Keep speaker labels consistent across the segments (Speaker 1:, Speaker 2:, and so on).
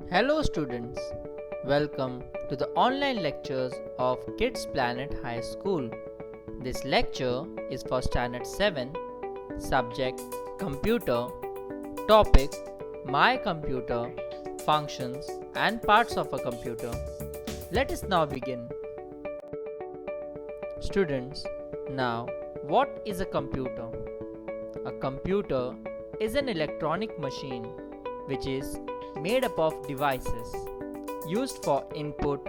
Speaker 1: Hello students, welcome to the online lectures of Kids Planet High School. This lecture is for Standard 7, subject Computer, topic My Computer, functions and parts of a computer. Let us now begin. Students, now what is a computer? A computer is an electronic machine which is made up of devices used for input,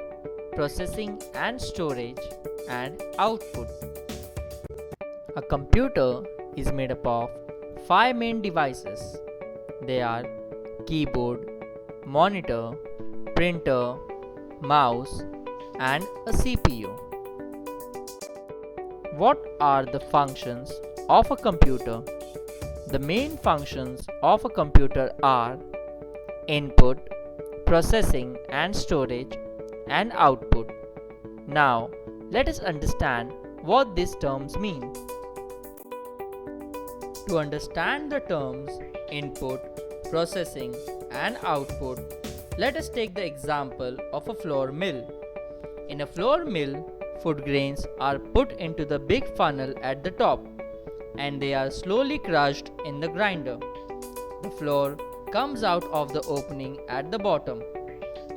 Speaker 1: processing and storage and output. A computer is made up of 5 main devices. They are keyboard, monitor, printer, mouse and a CPU. What are the functions of a computer? The main functions of a computer are input, processing and storage, and output. Now, let us understand what these terms mean. To understand the terms input, processing, and output, let us take the example of a flour mill. In a flour mill, food grains are put into the big funnel at the top and they are slowly crushed in the grinder. The flour comes out of the opening at the bottom.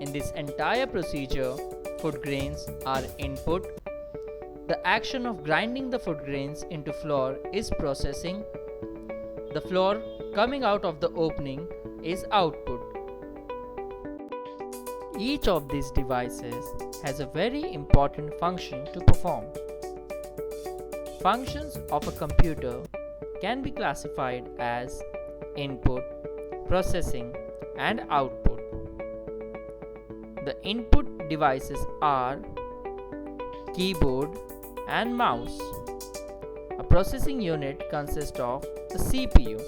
Speaker 1: In this entire procedure, food grains are input. The action of grinding the food grains into flour is processing. The flour coming out of the opening is output. Each of these devices has a very important function to perform. Functions of a computer can be classified as input, processing, and output. The input devices are keyboard and mouse. A processing unit consists of a CPU,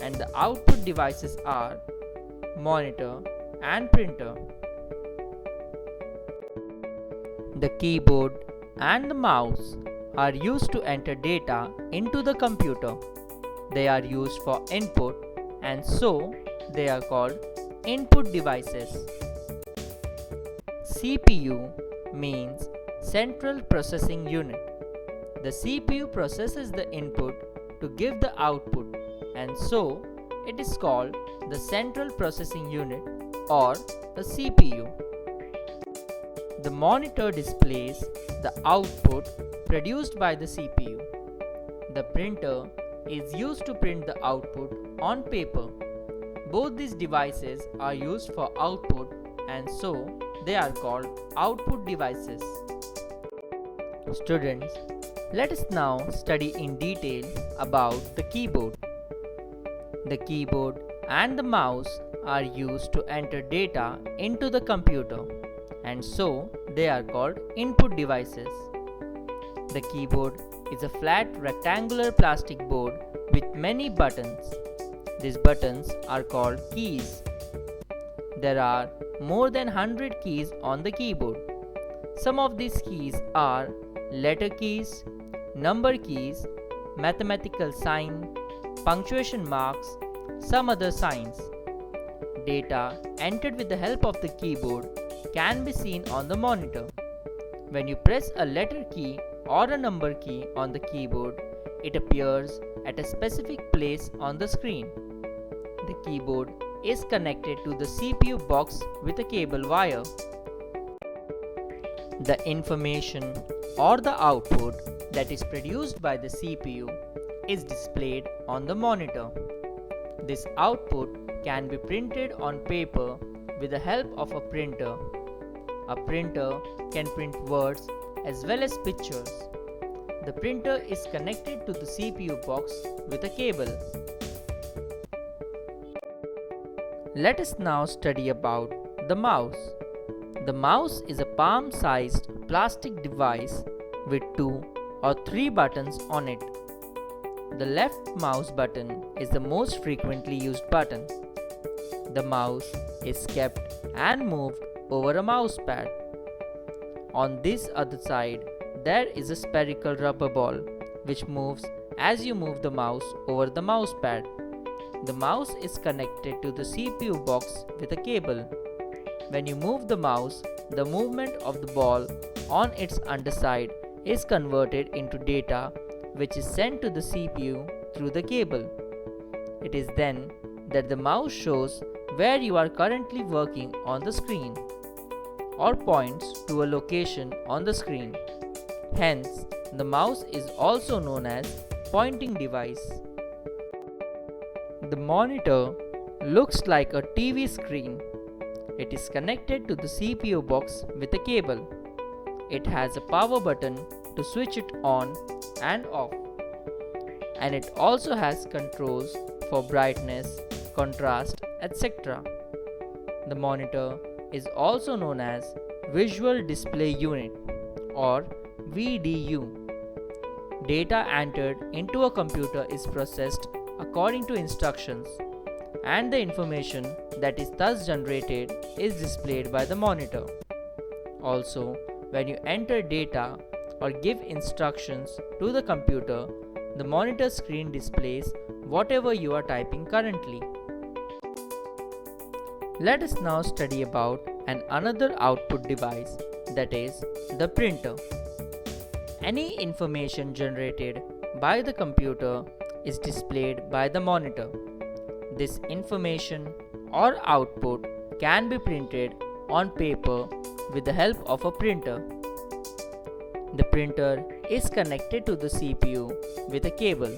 Speaker 1: and the output devices are monitor and printer. The keyboard and the mouse are used to enter data into the computer. They are used for input and so they are called input devices. CPU means Central Processing Unit. The CPU processes the input to give the output and so it is called the Central Processing Unit or the CPU. The monitor displays the output produced by the CPU. The printer is used to print the output on paper. Both these devices are used for output and so they are called output devices. Students, let us now study in detail about the keyboard. The keyboard and the mouse are used to enter data into the computer and so they are called input devices. The keyboard is a flat rectangular plastic board with many buttons. These buttons are called keys. There are more than 100 keys on the keyboard. Some of these keys are letter keys, number keys, mathematical sign, punctuation marks, some other signs. Data entered with the help of the keyboard can be seen on the monitor. When you press a letter key or a number key on the keyboard, it appears at a specific place on the screen. The keyboard is connected to the CPU box with a cable wire. The information or the output that is produced by the CPU is displayed on the monitor. This output can be printed on paper with the help of a printer. A printer can print words as well as pictures. The printer is connected to the CPU box with a cable. Let us now study about the mouse. The mouse is a palm-sized plastic device with 2 or 3 buttons on it. The left mouse button is the most frequently used button. The mouse is kept and moved over a mouse pad. On this other side, there is a spherical rubber ball which moves as you move the mouse over the mouse pad. The mouse is connected to the CPU box with a cable. When you move the mouse, the movement of the ball on its underside is converted into data which is sent to the CPU through the cable. It is then that the mouse shows where you are currently working on the screen or points to a location on the screen. Hence, the mouse is also known as pointing device. The monitor looks like a TV screen. It is connected to the CPU box with a cable. It has a power button to switch it on and off. And it also has controls for brightness, contrast, etc. The monitor is also known as Visual Display Unit or VDU. Data entered into a computer is processed according to instructions, and the information that is thus generated is displayed by the monitor. Also, when you enter data or give instructions to the computer, the monitor screen displays whatever you are typing currently. Let us now study about another output device, that is the printer. Any information generated by the computer is displayed by the monitor. This information or output can be printed on paper with the help of a printer. The printer is connected to the CPU with a cable.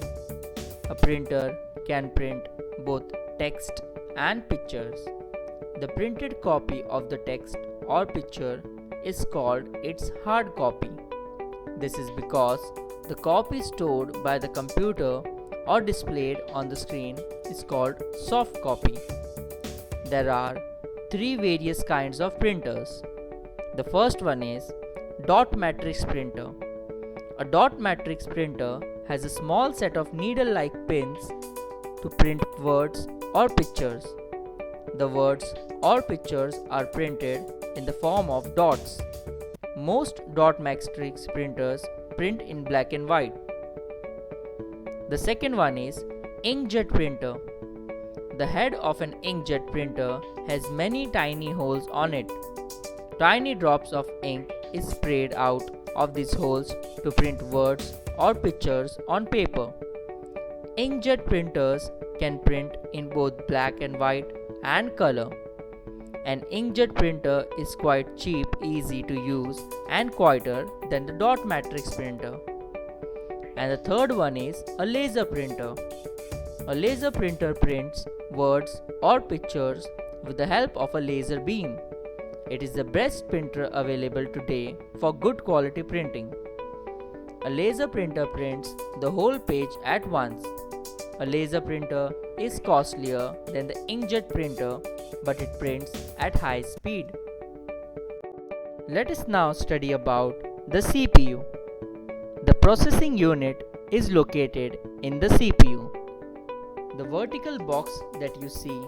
Speaker 1: A printer can print both text and pictures. The printed copy of the text or picture is called its hard copy. This is because the copy stored by the computer or displayed on the screen is called soft copy. There are three various kinds of printers. The first one is dot matrix printer. A dot matrix printer has a small set of needle-like pins to print words or pictures. The words or pictures are printed in the form of dots. Most dot matrix printers print in black and white. The second one is inkjet printer. The head of an inkjet printer has many tiny holes on it. Tiny drops of ink is sprayed out of these holes to print words or pictures on paper. Inkjet printers can print in both black and white and color. An inkjet printer is quite cheap, easy to use and quieter than the dot matrix printer. And the third one is a laser printer. A laser printer prints words or pictures with the help of a laser beam. It is the best printer available today for good quality printing. A laser printer prints the whole page at once. A laser printer is costlier than the inkjet printer, but it prints at high speed. Let us now study about the CPU. The processing unit is located in the CPU. The vertical box that you see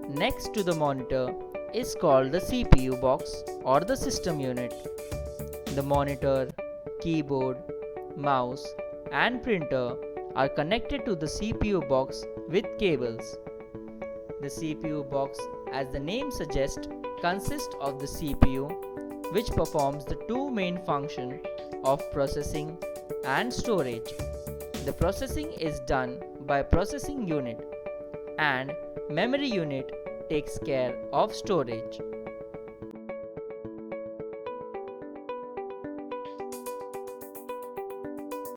Speaker 1: next to the monitor is called the CPU box or the system unit. The monitor, keyboard, mouse and printer are connected to the CPU box with cables. The CPU box, as the name suggests, consists of the CPU, which performs the two main functions of processing and storage. The processing is done by processing unit and memory unit takes care of storage.